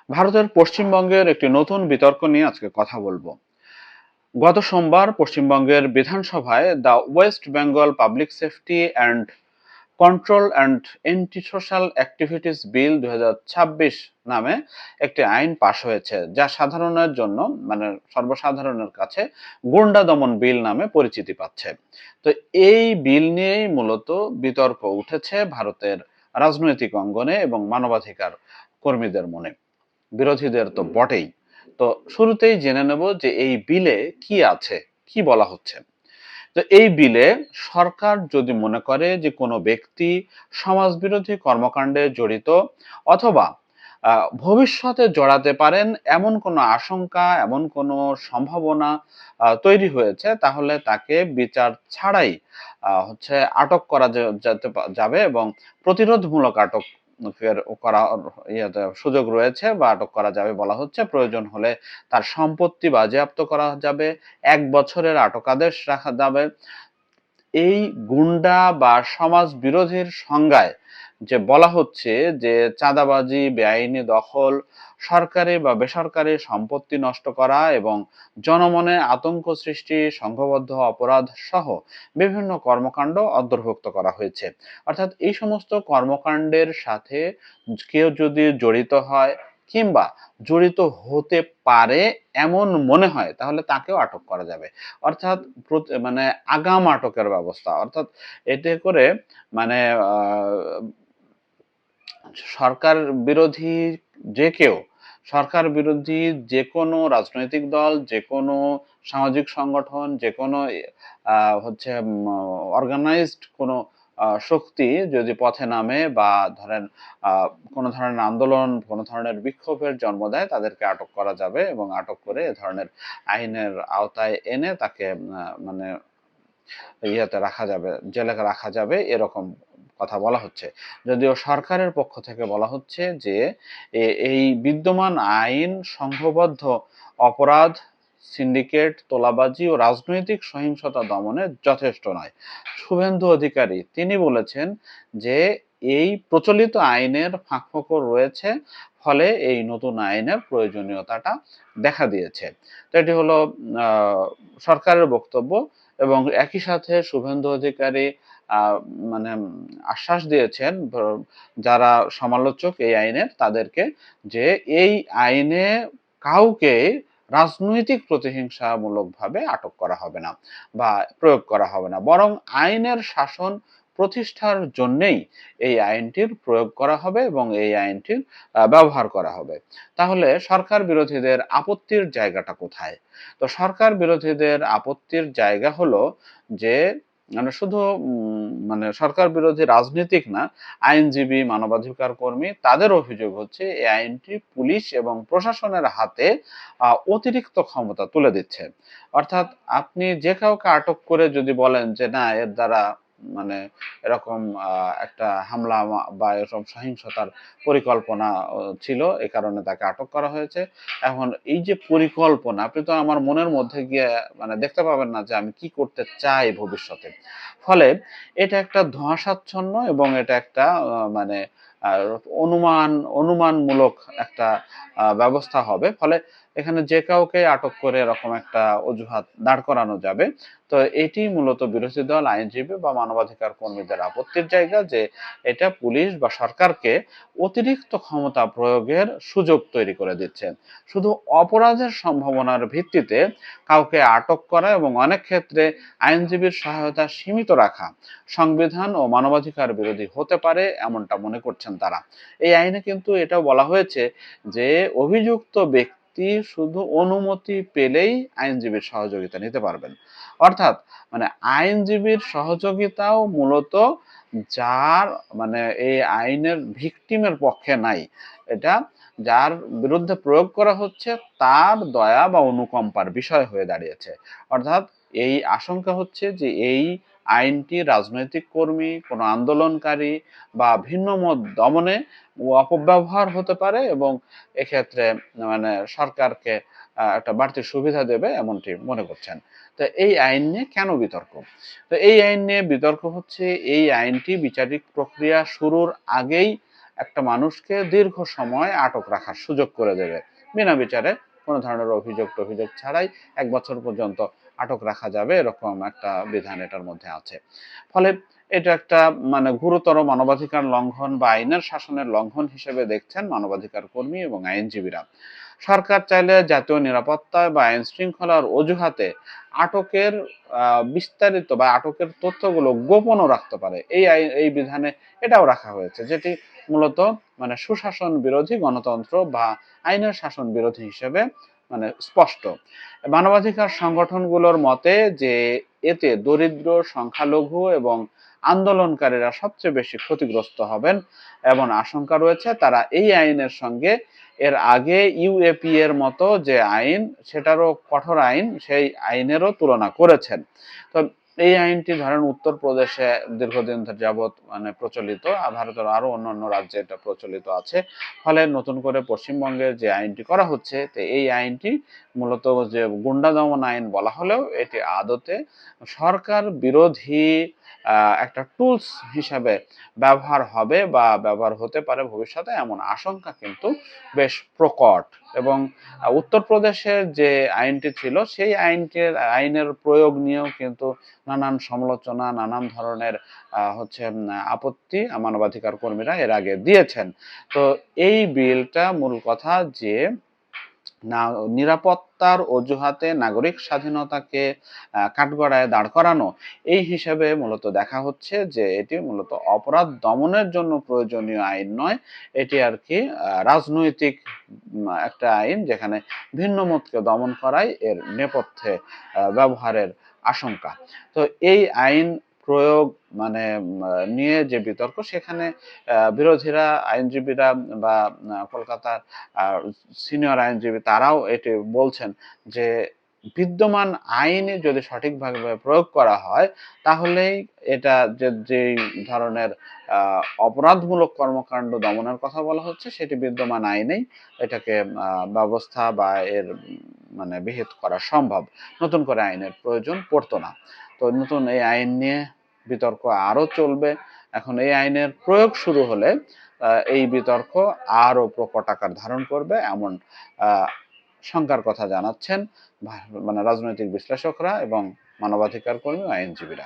ভারতের পশ্চিমবঙ্গের একটি নতুন বিতর্ক নিয়ে আজকে কথা বলবো। গত সোমবার পশ্চিমবঙ্গের বিধানসভায় the West Bengal public safety and control and anti social activities bill 2026 নামে একটি আইন পাশ হয়েছে, যা সাধারণের জন্য সর্বসাধারণের কাছে গুন্ডা দমন বিল নামে পরিচিতি পাচ্ছে। তো এই বিল নিয়েই মূলত বিতর্ক উঠেছে ভারতের রাজনৈতিক অঙ্গনে এবং মানবাধিকার কর্মীদের মনে। বিরোধীদের তো বটেই। তো শুরুতেই জেনে নেব যে এই বিলে কি আছে, কি বলা হচ্ছে। তো এই বিলে সরকার যদি মনে করে যে কোনো ব্যক্তি সমাজবিরোধী কর্মকাণ্ডে জড়িত অথবা ভবিষ্যতে জড়াতে পারেন এমন কোনো আশঙ্কা, এমন কোনো সম্ভাবনা তৈরি হয়েছে, তাহলে তাকে বিচার ছাড়াই আটক করা যাবে এবং প্রতিরোধমূলক আটক করার সুযোগ রয়েছে বা আটক করা যাবে বলা হচ্ছে। প্রয়োজন হলে তার সম্পত্তি বাজেয়াপ্ত করা যাবে, 1 বছরের আটকাদেশ রাখা যাবে। এই গুন্ডা বা সমাজ বিরোধীর সংজ্ঞায় যে বলা হচ্ছে যে চাঁদাবাজি, বেআইনি দখল, সরকারি বা বেসরকারি সম্পত্তি নষ্ট করা এবং জনমনে আতঙ্ক সৃষ্টি, সংঘবদ্ধ অপরাধ সহ বিভিন্ন কর্মকাণ্ড অন্তর্ভুক্ত করা হয়েছে। অর্থাৎ এই সমস্ত কর্মকাণ্ডের সাথে কেউ যদি জড়িত হয় কিংবা জড়িত হতে পারে এমন মনে হয়, তাহলে তাকেও আটক করা যাবে। অর্থাৎ মানে আগাম আটকের ব্যবস্থা। অর্থাৎ এতে করে মানে সরকার বিরোধী যে কেউ, সরকার বিরোধী যে কোনো রাজনৈতিক দল, যে কোনো সামাজিক সংগঠন, যে কোনো অর্গানাইজড কোনো শক্তি যদি পথে নামে বা ধরেন কোনো ধরনের আন্দোলন, কোনো ধরনের বিক্ষোভের জন্ম দেয়, তাদেরকে আটক করা যাবে এবং আটক করে এ ধরনের আইনের আওতায় এনে তাকে মানে রাখা যাবে, জেলে রাখা যাবে, এরকম কথা বলা হচ্ছে। যদিও সরকারের পক্ষ থেকে বলা হচ্ছে যে এই বিদ্যমান আইন সংঘবদ্ধ অপরাধ, সিন্ডিকেট, তোলাবাজি ও রাজনৈতিক সহিংসতা দমনে যথেষ্ট নয়। শুভেন্দু অধিকারী তিনি বলেছেন যে এই প্রচলিত আইনের ফাঁকফোকর রয়েছে, ফলে এই নতুন আইনের প্রয়োজনীয়তাটা দেখা দিয়েছে। তো এটি হলো সরকারের বক্তব্য। এবং একই সাথে শুভেন্দু অধিকারী আহ, মানে আশ্বাস দিয়েছেন যারা সমালোচক এই আইনের, তাদেরকে, যে এই আইনে কাউকে রাজনৈতিক প্রতিহিংসামূলকভাবে আটক করা হবে না বা প্রয়োগ করা হবে না, বরং আইনের শাসন প্রতিষ্ঠার জন্যেই এই আইনটির প্রয়োগ করা হবে এবং এই আইনটির ব্যবহার করা হবে। তাহলে সরকার বিরোধীদের আপত্তির জায়গাটা কোথায়? তো সরকার বিরোধীদের আপত্তির জায়গা হলো যে শুধু সরকার বিরোধী রাজনীতিক না, আইনজীবী, মানবাধিকার কর্মী, তাদের অভিযোগ হচ্ছে এই আইনটি পুলিশ এবং প্রশাসনের হাতে অতিরিক্ত ক্ষমতা তুলে দিচ্ছে। অর্থাৎ আপনি যে কাউকে আটক করে যদি বলেন যে না, এর দ্বারা মানে এরকম একটা হামলা বা এরকম সহিংসতার পরিকল্পনা ছিল, এ কারণে তাকে আটক করা হয়েছে। এখন এই যে পরিকল্পনা, আপনি তো আমার মনের মধ্যে গিয়ে দেখতে পাবেন না যে আমি কি করতে চাই ভবিষ্যতে। ফলে এটা একটা ধোঁয়াশাচ্ছন্ন এবং এটা একটা মানে আহ, অনুমানমূলক একটা ব্যবস্থা হবে। ফলে এখানে যে কাউকে আটক করে এরকম একটা অজুহাত দাঁড় করানো যাবে। তো এটি মূলত বিরোধী দল, আইনজীবী বা মানবাধিকার কর্মীদের আপত্তির জায়গা, যে এটা পুলিশ বা সরকারকে অতিরিক্ত ক্ষমতা প্রয়োগের সুযোগ তৈরি করে দিচ্ছে। শুধু অপরাধের সম্ভাবনার ভিত্তিতে কাউকে আটক করা এবং অনেক ক্ষেত্রে আইনজীবীর সহায়তা সীমিত রাখা সংবিধান ও মানবাধিকার বিরোধী হতে পারে, এমনটা মনে করছেন তারা। এই আইনে কিন্তু এটাও বলা হয়েছে যে অভিযুক্ত ব্যক্তি শুধু অনুমতি পেলেই আইনজীবীর সহযোগিতা নিতে পারবেন। অর্থাৎ আইনজীবীর সহযোগিতাও মূলত যার এই আইনের ভিকটিমের পক্ষে নাই, এটা যার বিরুদ্ধে প্রয়োগ করা হচ্ছে তার দয়া বা অনুকম্পার বিষয় হয়ে দাঁড়িয়েছে। অর্থাৎ এই আশঙ্কা হচ্ছে যে এই আইনটি রাজনৈতিক কর্মী, কোনো আন্দোলনকারী বা ভিন্ন মত দমনে অপব্যবহার হতে পারে এবং এক্ষেত্রে সরকারকে একটা বাড়তি সুবিধা দেবে, এমনটি মনে করছেন। তো এই আইন নিয়ে কেন বিতর্ক? তো এই আইন নিয়ে বিতর্ক হচ্ছে এই আইনটি বিচারিক প্রক্রিয়া শুরুর আগেই একটা মানুষকে দীর্ঘ সময় আটক রাখার সুযোগ করে দেবে। বিনা বিচারে কোনো ধরনের অভিযোগ টভিযোগ ছাড়াই ১ বছর পর্যন্ত আটক রাখা যাবে, এরকম একটা বিধান এটার মধ্যে আছে। ফলে এটা একটা মানে গুরুতর মানবাধিকার লঙ্ঘন বা আইনের শাসনের লঙ্ঘন হিসেবে দেখছেন মানবাধিকার কর্মী এবং আইনজীবীরা। সরকার চাইলে জাতীয় নিরাপত্তা বা আইন শৃঙ্খলার অজুহাতে আটকের বিস্তারিত বা আটকের তথ্যগুলো গোপনও রাখতে পারে। এই বিধানে এটাও রাখা হয়েছে, যেটি মূলত মানে সুশাসন বিরোধী, গণতন্ত্র বা আইনের শাসন বিরোধী হিসেবে মানে স্পষ্ট। মানবাধিকার সংগঠনগুলোর মতে যে এতে দরিদ্র, সংখ্যালঘু এবং আন্দোলনকারীরা সবচেয়ে বেশি ক্ষতিগ্রস্ত হবেন, এমন আশঙ্কা রয়েছে। তারা এই আইনের সঙ্গে এর আগে ইউএপি এর মতো যে আইন, সেটারও কঠোর আইন, সেই আইনেরও তুলনা করেছেন। তো এই আইনটি ধরেন উত্তরপ্রদেশে দীর্ঘদিন যাবৎ মানে প্রচলিত, ভারতের আরো অন্যান্য রাজ্যে এটা প্রচলিত আছে। ফলে নতুন করে পশ্চিমবঙ্গের যে আইনটি করা হচ্ছে, তো এই আইনটি মূলত যে গুন্ডা দমন আইন বলা হলেও এটি আদতে সরকার বিরোধী একটা টুলস হিসাবে ব্যবহার হবে বা ব্যবহার হতে পারে ভবিষ্যতে, এমন আশঙ্কা কিন্তু বেশ প্রকট। এবং উত্তরপ্রদেশের যে আইনটি ছিল, সেই আইনের প্রয়োগ নিয়েও কিন্তু নানান সমালোচনা, নানান ধরনের হচ্ছে আপত্তি মানবাধিকার কর্মীরা এর আগে দিয়েছেন। তো এই বিলটা মূল কথা যে না, নিরাপত্তার অজুহাতে নাগরিক স্বাধীনতাকে কাঠগড়ায় দাঁড় করানো, এই হিসেবে মূলত দেখা হচ্ছে যে এটি মূলত অপরাধ দমনের জন্য প্রয়োজনীয় আইন নয়, এটি আর কি রাজনৈতিক একটা আইন, যেখানে ভিন্ন মতকে দমন করাই এর নেপথ্যে ব্যবহারের আশঙ্কা। তো এই আইন প্রয়োগ মানে নিয়ে যে বিতর্ক, সেখানে বিরোধীরা, আইনজীবীরা বা কলকাতার সিনিয়র আইনজীবী তারাও এটি বলছেন যে বিদ্যমান আইনে যদি সঠিকভাবে প্রয়োগ করা হয়, তাহলেই এটা যে ধরনের অপরাধমূলক কর্মকাণ্ড দমনের কথা বলা হচ্ছে, সেটি বিদ্যমান আইনেই এটাকে ব্যবস্থা বা এর মানে বিহিত করা সম্ভব। নতুন করে আইনের প্রয়োজন পড়তো না। তো নতুন এই আইন নিয়ে বিতর্ক আরো চলবে। এখন এই আইনের প্রয়োগ শুরু হলে এই বিতর্ক আরো প্রকট আকার ধারণ করবে, এমন শঙ্কার কথা জানাচ্ছেন মানে রাজনৈতিক বিশ্লেষকরা এবং মানবাধিকার কর্মী ও আইনজীবীরা।